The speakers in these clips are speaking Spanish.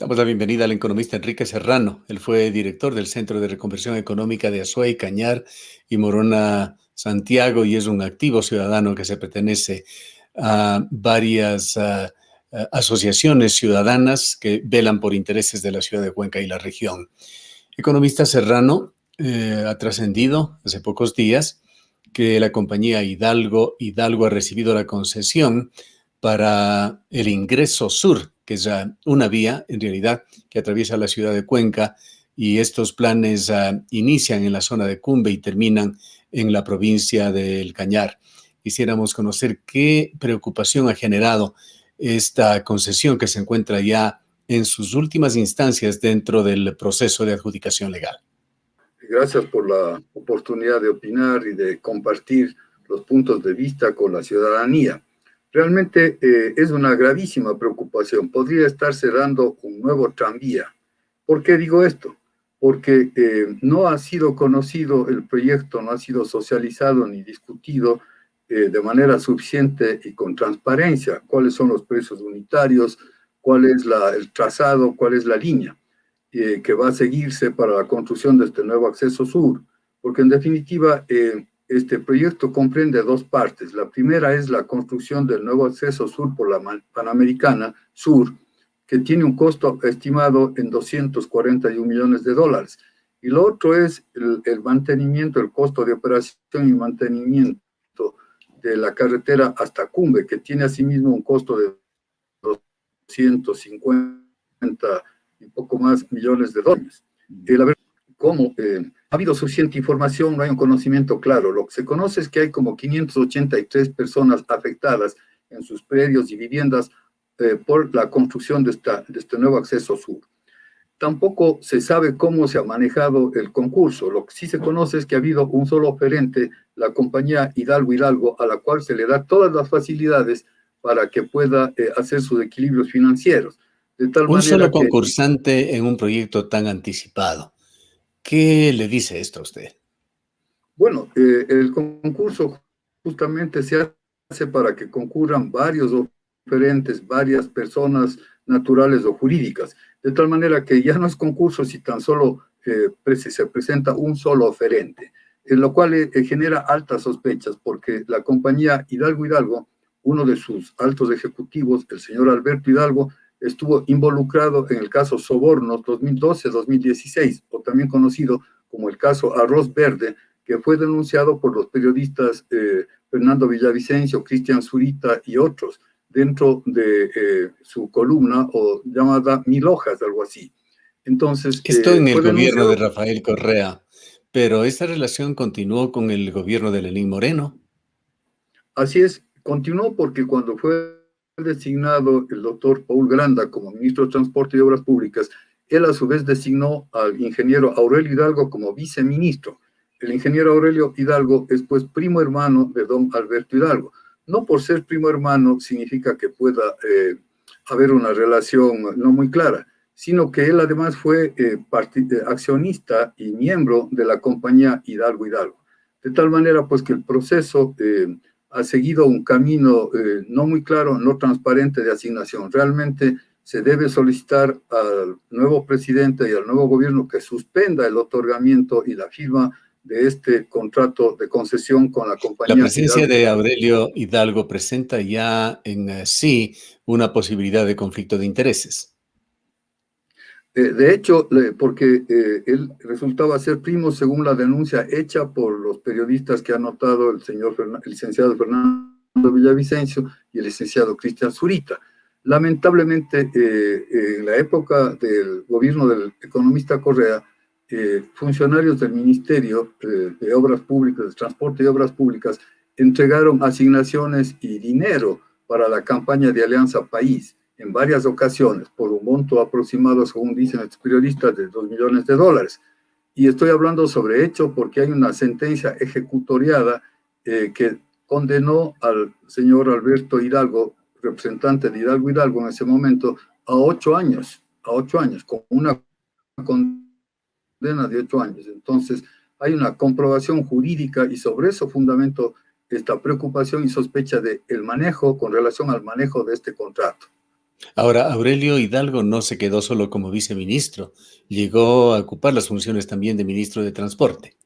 Damos la bienvenida al economista Enrique Serrano. Él fue director del Centro de Reconversión Económica de Azuay, Cañar y Morona, Santiago, y es un activo ciudadano que se pertenece a varias asociaciones ciudadanas que velan por intereses de la ciudad de Cuenca y la región. Economista Serrano ha trascendido hace pocos días que la compañía Hidalgo ha recibido la concesión para el ingreso sur, que es una vía, en realidad, que atraviesa la ciudad de Cuenca, y estos planes inician en la zona de Cumbe y terminan en la provincia del Cañar. Quisiéramos conocer qué preocupación ha generado esta concesión que se encuentra ya en sus últimas instancias dentro del proceso de adjudicación legal. Gracias por la oportunidad de opinar y de compartir los puntos de vista con la ciudadanía. Realmente es una gravísima preocupación. Podría estar cerrando un nuevo tranvía. ¿Por qué digo esto? Porque no ha sido conocido el proyecto, no ha sido socializado ni discutido de manera suficiente y con transparencia. ¿Cuáles son los precios unitarios? ¿Cuál es el trazado? ¿Cuál es la línea que va a seguirse para la construcción de este nuevo acceso sur? Porque en definitiva este proyecto comprende dos partes. La primera es la construcción del nuevo acceso sur por la Panamericana Sur, que tiene un costo estimado en $241 millones. Y lo otro es el mantenimiento, el costo de operación y mantenimiento de la carretera hasta Cumbe, que tiene asimismo un costo de 250 y poco más millones de dólares. A ver cómo ha habido suficiente información, no hay un conocimiento claro. Lo que se conoce es que hay como 583 personas afectadas en sus predios y viviendas por la construcción de este nuevo acceso sur. Tampoco se sabe cómo se ha manejado el concurso. Lo que sí se conoce es que ha habido un solo oferente, la compañía Hidalgo, a la cual se le da todas las facilidades para que pueda hacer sus equilibrios financieros. De tal manera solo concursante en un proyecto tan anticipado. ¿Qué le dice esto a usted? Bueno, el concurso justamente se hace para que concurran varios oferentes, varias personas naturales o jurídicas, de tal manera que ya no es concurso si tan solo se presenta un solo oferente, en lo cual genera altas sospechas, porque la compañía Hidalgo, uno de sus altos ejecutivos, el señor Alberto Hidalgo, estuvo involucrado en el caso Sobornos 2012-2016, o también conocido como el caso Arroz Verde, que fue denunciado por los periodistas Fernando Villavicencio, Cristian Zurita y otros, dentro de su columna o llamada 1000 hojas, algo así. Entonces, esto en el gobierno de Rafael Correa, pero esta relación continuó con el gobierno de Lenín Moreno. Así es, continuó porque cuando fue designado el doctor Paul Granda como ministro de Transporte y Obras Públicas, él a su vez designó al ingeniero Aurelio Hidalgo como viceministro. El ingeniero Aurelio Hidalgo es pues primo hermano de don Alberto Hidalgo. No por ser primo hermano significa que pueda haber una relación no muy clara, sino que él además fue accionista y miembro de la compañía Hidalgo. De tal manera pues que el proceso ha seguido un camino no muy claro, no transparente de asignación. Realmente se debe solicitar al nuevo presidente y al nuevo gobierno que suspenda el otorgamiento y la firma de este contrato de concesión con la compañía. La presencia de Aurelio Hidalgo presenta ya en sí una posibilidad de conflicto de intereses. De hecho, porque él resultaba ser primo según la denuncia hecha por los periodistas que ha notado el licenciado Fernando Villavicencio y el licenciado Cristian Zurita. Lamentablemente, en la época del gobierno del economista Correa, funcionarios del Ministerio de Obras Públicas, de Transporte y Obras Públicas, entregaron asignaciones y dinero para la campaña de Alianza País en varias ocasiones, por un monto aproximado, según dicen los periodistas, de $2 millones. Y estoy hablando sobre hecho porque hay una sentencia ejecutoriada que condenó al señor Alberto Hidalgo, representante de Hidalgo en ese momento, a 8 años, con una condena de 8 años. Entonces, hay una comprobación jurídica y sobre eso fundamento esta preocupación y sospecha del manejo con relación al manejo de este contrato. Ahora, Aurelio Hidalgo no se quedó solo como viceministro, llegó a ocupar las funciones también de ministro de Transporte.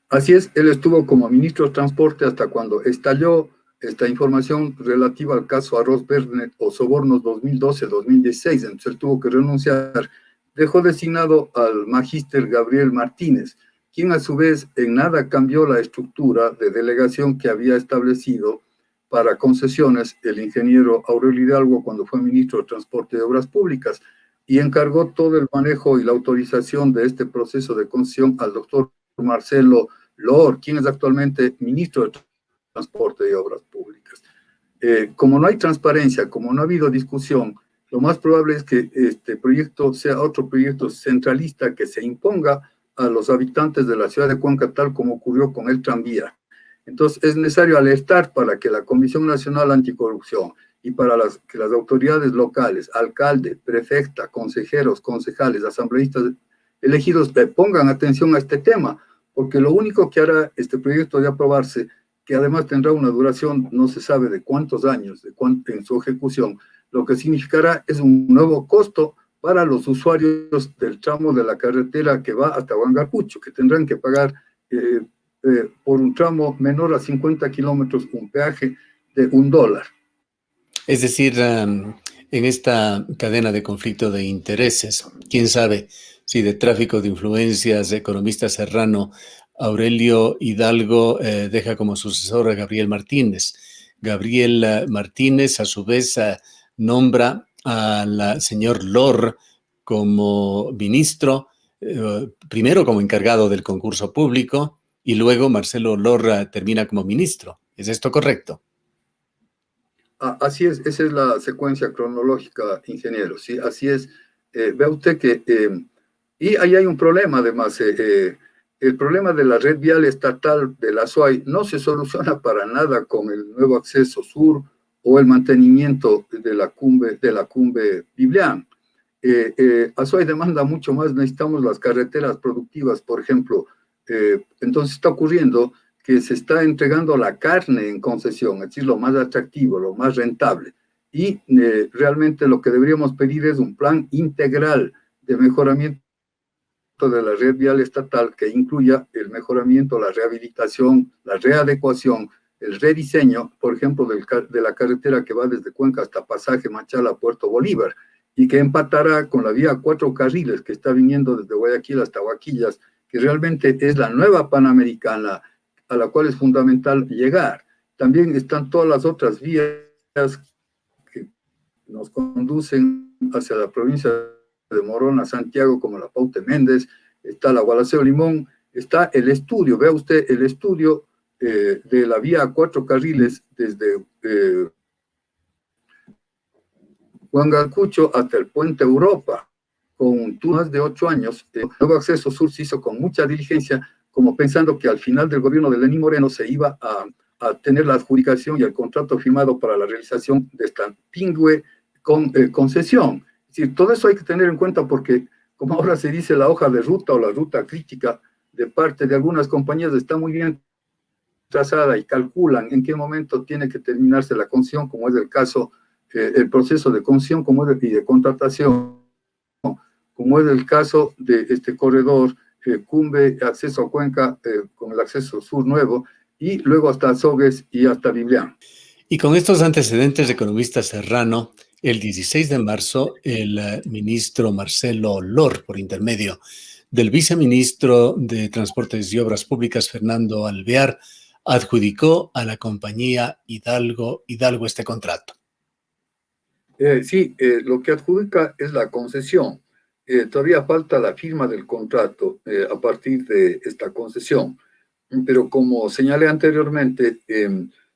Así es, él estuvo como ministro de Transporte hasta cuando estalló esta información relativa al caso Arroz Verde o sobornos 2012-2016, entonces él tuvo que renunciar. Dejó designado al magíster Gabriel Martínez, quien a su vez en nada cambió la estructura de delegación que había establecido para concesiones el ingeniero Aurelio Hidalgo cuando fue ministro de Transporte y Obras Públicas, y encargó todo el manejo y la autorización de este proceso de concesión al doctor Marcelo Lor, quien es actualmente ministro de Transporte y Obras Públicas. Como no hay transparencia, como no ha habido discusión, lo más probable es que este proyecto sea otro proyecto centralista que se imponga a los habitantes de la ciudad de Cuenca, tal como ocurrió con el tranvía. Entonces, es necesario alertar para que la Comisión Nacional Anticorrupción y para que las autoridades locales, alcalde, prefecta, consejeros, concejales, asambleístas elegidos, pongan atención a este tema, porque lo único que hará este proyecto de aprobarse, que además tendrá una duración no se sabe de cuántos años, en su ejecución, lo que significará es un nuevo costo para los usuarios del tramo de la carretera que va hasta Huangacucho, que tendrán que pagar por un tramo menor a 50 kilómetros un peaje de $1. Es decir, en esta cadena de conflicto de intereses, quién sabe si de tráfico de influencias, economista serrano Aurelio Hidalgo deja como sucesor a Gabriel Martínez. Gabriel Martínez, a su vez, nombra al señor Lor como ministro, primero como encargado del concurso público y luego Marcelo Lor termina como ministro. ¿Es esto correcto? Así es, esa es la secuencia cronológica, ingeniero, ¿sí? Así es. Vea usted que, y ahí hay un problema además, el problema de la red vial estatal de la SUAY no se soluciona para nada con el nuevo acceso sur o el mantenimiento de la cumbre Biblián. Azuay demanda mucho más, necesitamos las carreteras productivas, por ejemplo. Entonces está ocurriendo que se está entregando la carne en concesión, es decir, lo más atractivo, lo más rentable. Y realmente lo que deberíamos pedir es un plan integral de mejoramiento de la red vial estatal que incluya el mejoramiento, la rehabilitación, la readecuación, el rediseño, por ejemplo, de la carretera que va desde Cuenca hasta Pasaje Machala a Puerto Bolívar, y que empatará con la vía 4 carriles que está viniendo desde Guayaquil hasta Huaquillas, que realmente es la nueva Panamericana a la cual es fundamental llegar. También están todas las otras vías que nos conducen hacia la provincia de Morón a Santiago, como la Paute Méndez, está la Gualaceo Limón, está el estudio, vea usted el estudio de la vía 4 carriles desde Huangacucho hasta el Puente Europa, con más de 8 años. El nuevo acceso sur se hizo con mucha diligencia, como pensando que al final del gobierno de Lenín Moreno se iba a tener la adjudicación y el contrato firmado para la realización de esta pingüe con concesión. Es decir, todo eso hay que tener en cuenta porque, como ahora se dice, la hoja de ruta o la ruta crítica de parte de algunas compañías está muy bien trazada y calculan en qué momento tiene que terminarse la concesión, como es el caso, el proceso de concesión y de contratación, como es el caso de este corredor Cumbe, acceso a Cuenca, con el acceso sur nuevo, y luego hasta Azogues y hasta Biblián. Y con estos antecedentes de economista serrano, el 16 de marzo, el ministro Marcelo Lor, por intermedio del viceministro de Transportes y Obras Públicas, Fernando Alvear, adjudicó a la compañía Hidalgo este contrato. Sí, lo que adjudica es la concesión. Todavía falta la firma del contrato a partir de esta concesión. Pero como señalé anteriormente,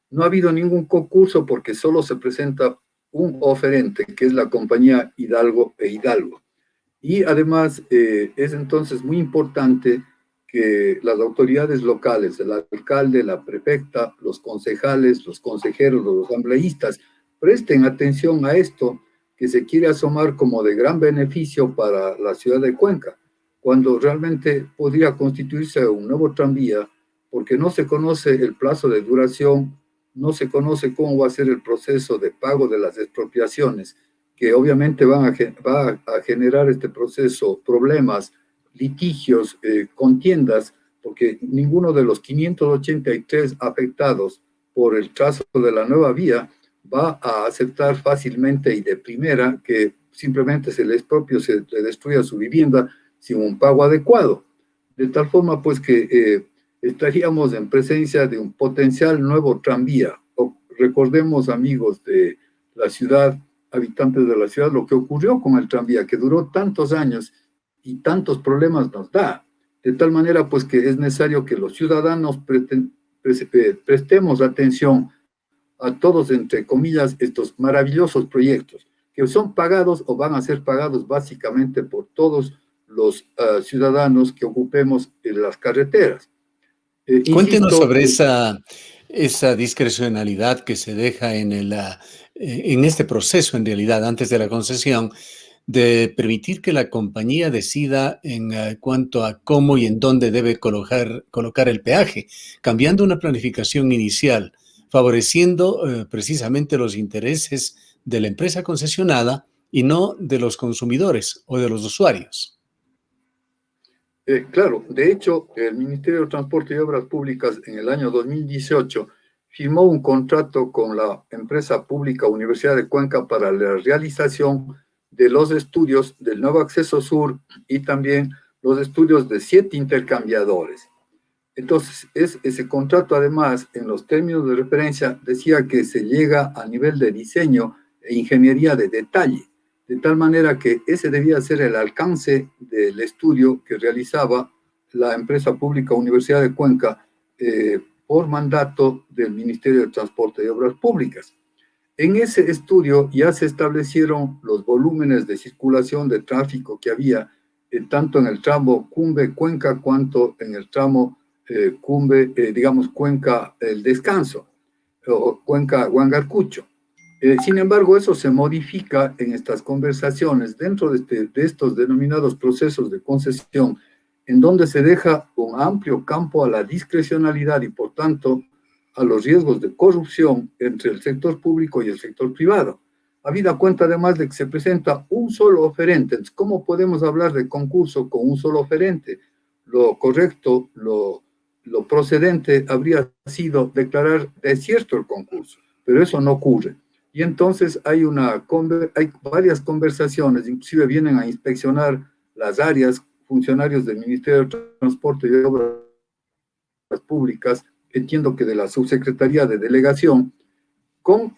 no ha habido ningún concurso porque solo se presenta un oferente, que es la compañía Hidalgo e Hidalgo. Y además es entonces muy importante que las autoridades locales, el alcalde, la prefecta, los concejales, los consejeros, los asambleístas, presten atención a esto que se quiere asomar como de gran beneficio para la ciudad de Cuenca, cuando realmente podría constituirse un nuevo tranvía, porque no se conoce el plazo de duración no se conoce cómo va a ser el proceso de pago de las expropiaciones, que obviamente va a generar este proceso problemas, litigios, contiendas, porque ninguno de los 583 afectados por el trazo de la nueva vía va a aceptar fácilmente y de primera que simplemente se le expropie, se le destruya su vivienda sin un pago adecuado. De tal forma, pues, que estaríamos en presencia de un potencial nuevo tranvía. Recordemos, amigos de la ciudad, habitantes de la ciudad, lo que ocurrió con el tranvía, que duró tantos años y tantos problemas nos da. De tal manera, pues, que es necesario que los ciudadanos prestemos atención a todos, entre comillas, estos maravillosos proyectos, que son pagados o van a ser pagados básicamente por todos los ciudadanos que ocupemos en las carreteras. Cuéntenos Insisto, sobre esa discrecionalidad que se deja en este proceso, en realidad, antes de la concesión, de permitir que la compañía decida en cuanto a cómo y en dónde debe colocar el peaje, cambiando una planificación inicial, favoreciendo precisamente los intereses de la empresa concesionada y no de los consumidores o de los usuarios. claro, de hecho, el Ministerio de Transporte y Obras Públicas en el año 2018 firmó un contrato con la empresa pública Universidad de Cuenca para la realización de los estudios del nuevo acceso sur y también los estudios de 7 intercambiadores. Entonces, ese contrato, además, en los términos de referencia, decía que se llega a nivel de diseño e ingeniería de detalle, de tal manera que ese debía ser el alcance del estudio que realizaba la empresa pública Universidad de Cuenca por mandato del Ministerio de Transporte y Obras Públicas. En ese estudio ya se establecieron los volúmenes de circulación de tráfico que había, tanto en el tramo Cumbe-Cuenca cuanto en el tramo Cuenca El Descanso, o Cuenca Huangarcucho. Sin embargo, eso se modifica en estas conversaciones dentro de estos denominados procesos de concesión, en donde se deja un amplio campo a la discrecionalidad y, por tanto, a los riesgos de corrupción entre el sector público y el sector privado. Habida cuenta, además, de que se presenta un solo oferente. ¿Cómo podemos hablar de concurso con un solo oferente? Lo correcto, lo procedente habría sido declarar desierto el concurso, pero eso no ocurre. Y entonces hay varias conversaciones, inclusive vienen a inspeccionar las áreas funcionarios del Ministerio de Transporte y Obras Públicas, entiendo que de la Subsecretaría de Delegación, con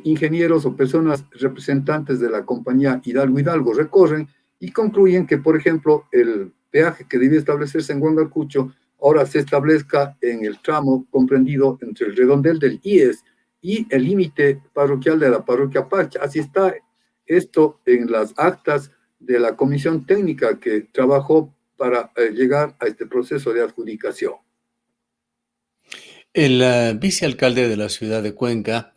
ingenieros o personas representantes de la compañía Hidalgo recorren y concluyen que, por ejemplo, el peaje que debía establecerse en Huangarcucho ahora se establezca en el tramo comprendido entre el redondel del IES y el límite parroquial de la parroquia Pacha. Así está esto en las actas de la comisión técnica que trabajó para llegar a este proceso de adjudicación. El vicealcalde de la ciudad de Cuenca,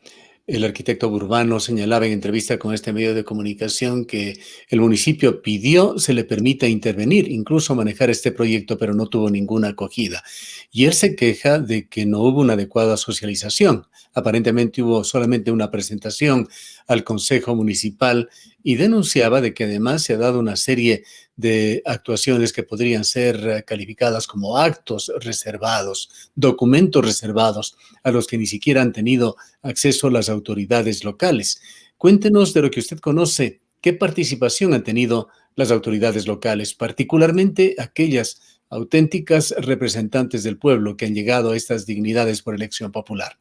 el arquitecto Burbano, señalaba en entrevista con este medio de comunicación que el municipio pidió se le permita intervenir, incluso manejar este proyecto, pero no tuvo ninguna acogida. Y él se queja de que no hubo una adecuada socialización. Aparentemente hubo solamente una presentación al Consejo Municipal y denunciaba de que además se ha dado una serie de actuaciones que podrían ser calificadas como actos reservados, documentos reservados, a los que ni siquiera han tenido acceso las autoridades locales. Cuéntenos de lo que usted conoce, qué participación han tenido las autoridades locales, particularmente aquellas auténticas representantes del pueblo que han llegado a estas dignidades por elección popular.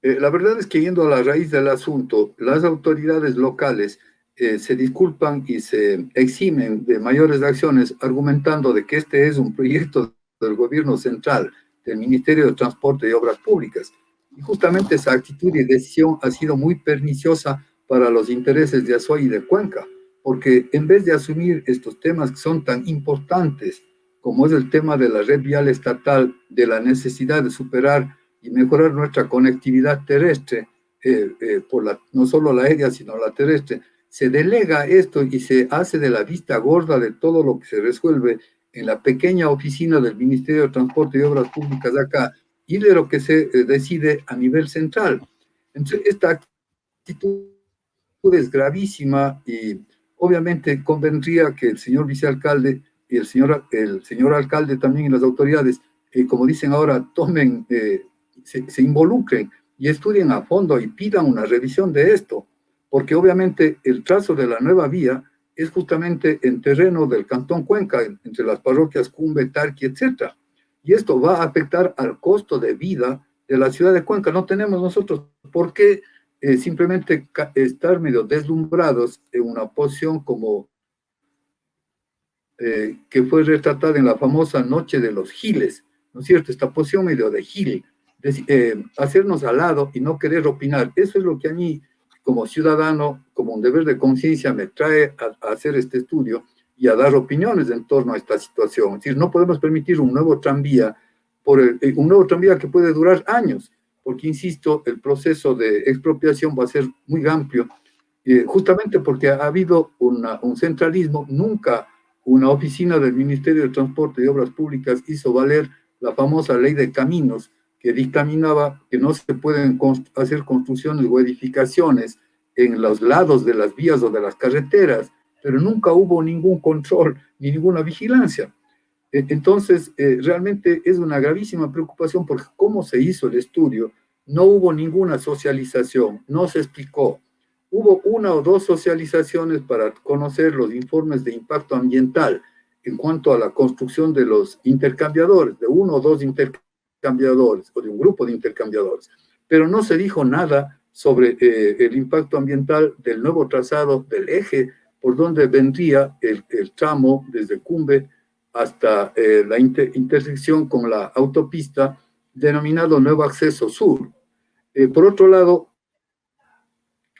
La verdad es que, yendo a la raíz del asunto, las autoridades locales se disculpan y se eximen de mayores acciones, argumentando de que este es un proyecto del gobierno central, del Ministerio de Transporte y Obras Públicas. Y justamente esa actitud y decisión ha sido muy perniciosa para los intereses de Azuay y de Cuenca, porque en vez de asumir estos temas que son tan importantes, como es el tema de la red vial estatal, de la necesidad de superar y mejorar nuestra conectividad terrestre, no solo la aérea, sino la terrestre, se delega esto y se hace de la vista gorda de todo lo que se resuelve en la pequeña oficina del Ministerio de Transporte y Obras Públicas de acá, y de lo que se decide a nivel central. Entonces, esta actitud es gravísima y obviamente convendría que el señor vicealcalde y el señor alcalde también y las autoridades, como dicen ahora, se involucren y estudien a fondo y pidan una revisión de esto, porque obviamente el trazo de la nueva vía es justamente en terreno del Cantón Cuenca, entre las parroquias Cumbe, Tarqui, etc. Y esto va a afectar al costo de vida de la ciudad de Cuenca. No tenemos nosotros por qué simplemente estar medio deslumbrados en una posición como que fue retratada en la famosa Noche de los Giles, ¿no es cierto? Esta posición medio de gil, hacernos al lado y no querer opinar. Eso es lo que a mí, como ciudadano, como un deber de conciencia, me trae a hacer este estudio y a dar opiniones en torno a esta situación. Es decir, no podemos permitir un nuevo tranvía, un nuevo tranvía que puede durar años, porque, insisto, el proceso de expropiación va a ser muy amplio, justamente porque ha habido un centralismo. Nunca una oficina del Ministerio de Transporte y Obras Públicas hizo valer la famosa ley de caminos, que dictaminaba que no se pueden hacer construcciones o edificaciones en los lados de las vías o de las carreteras, pero nunca hubo ningún control ni ninguna vigilancia. Entonces, realmente es una gravísima preocupación, porque cómo se hizo el estudio, no hubo ninguna socialización, no se explicó. Hubo una o dos socializaciones para conocer los informes de impacto ambiental en cuanto a la construcción de los intercambiadores, de uno o dos intercambiadores o de un grupo de intercambiadores, pero no se dijo nada sobre el impacto ambiental del nuevo trazado del eje por donde vendría el tramo desde Cumbe hasta la intersección con la autopista denominado Nuevo Acceso Sur. Por otro lado,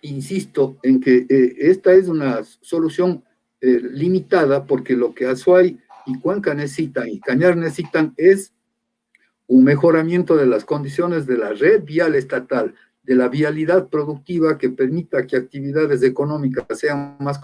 insisto en que esta es una solución limitada, porque lo que Azuay y Cuenca necesitan y Cañar necesitan es un mejoramiento de las condiciones de la red vial estatal, de la vialidad productiva que permita que actividades económicas sean más.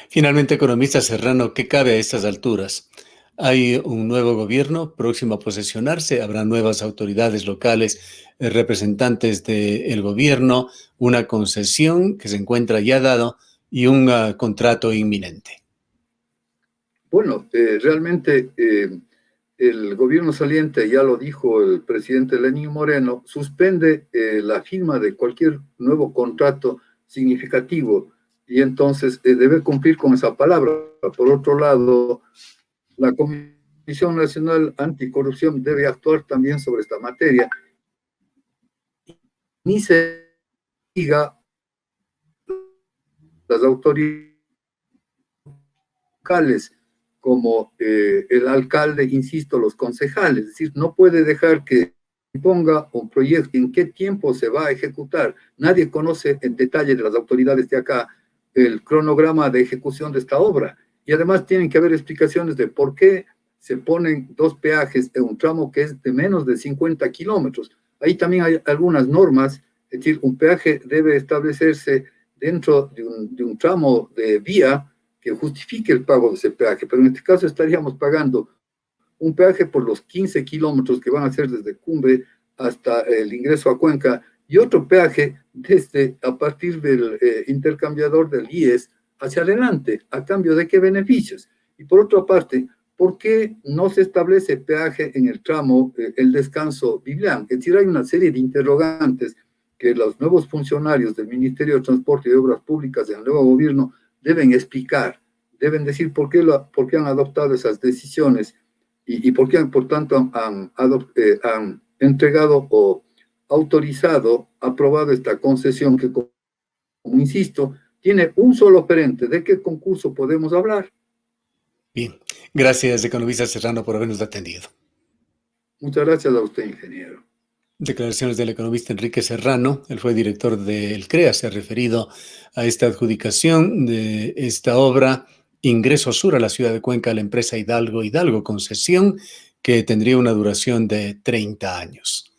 Finalmente, economista Serrano, ¿qué cabe a estas alturas? Hay un nuevo gobierno próximo a posesionarse, habrá nuevas autoridades locales, representantes del gobierno, una concesión que se encuentra ya dado y un contrato inminente. Bueno, realmente el gobierno saliente, ya lo dijo el presidente Lenín Moreno, suspende la firma de cualquier nuevo contrato significativo, y entonces debe cumplir con esa palabra. Por otro lado, la Comisión Nacional Anticorrupción debe actuar también sobre esta materia. Ni se diga las autoridades locales, como el alcalde, insisto, los concejales. Es decir, no puede dejar que ponga un proyecto, en qué tiempo se va a ejecutar. Nadie conoce en detalle de las autoridades de acá el cronograma de ejecución de esta obra. Y además tienen que haber explicaciones de por qué se ponen dos peajes en un tramo que es de menos de 50 kilómetros. Ahí también hay algunas normas. Es decir, un peaje debe establecerse dentro de un tramo de vía que justifique el pago de ese peaje, pero en este caso estaríamos pagando un peaje por los 15 kilómetros que van a ser desde Cumbe hasta el ingreso a Cuenca, y otro peaje a partir del intercambiador del IES hacia adelante. ¿A cambio de qué beneficios? Y por otra parte, ¿por qué no se establece peaje en el tramo El Descanso Biblián? Es decir, hay una serie de interrogantes que los nuevos funcionarios del Ministerio de Transporte y Obras Públicas del nuevo gobierno deben explicar, deben decir por qué han adoptado esas decisiones y por qué, por tanto, han entregado o autorizado, aprobado esta concesión que, como insisto, tiene un solo oferente. ¿De qué concurso podemos hablar? Bien, gracias, economista Serrano, por habernos atendido. Muchas gracias a usted, ingeniero. Declaraciones del economista Enrique Serrano. Él fue director del CREA, se ha referido a esta adjudicación de esta obra Ingreso Sur a la ciudad de Cuenca a la empresa Hidalgo Concesión, que tendría una duración de 30 años.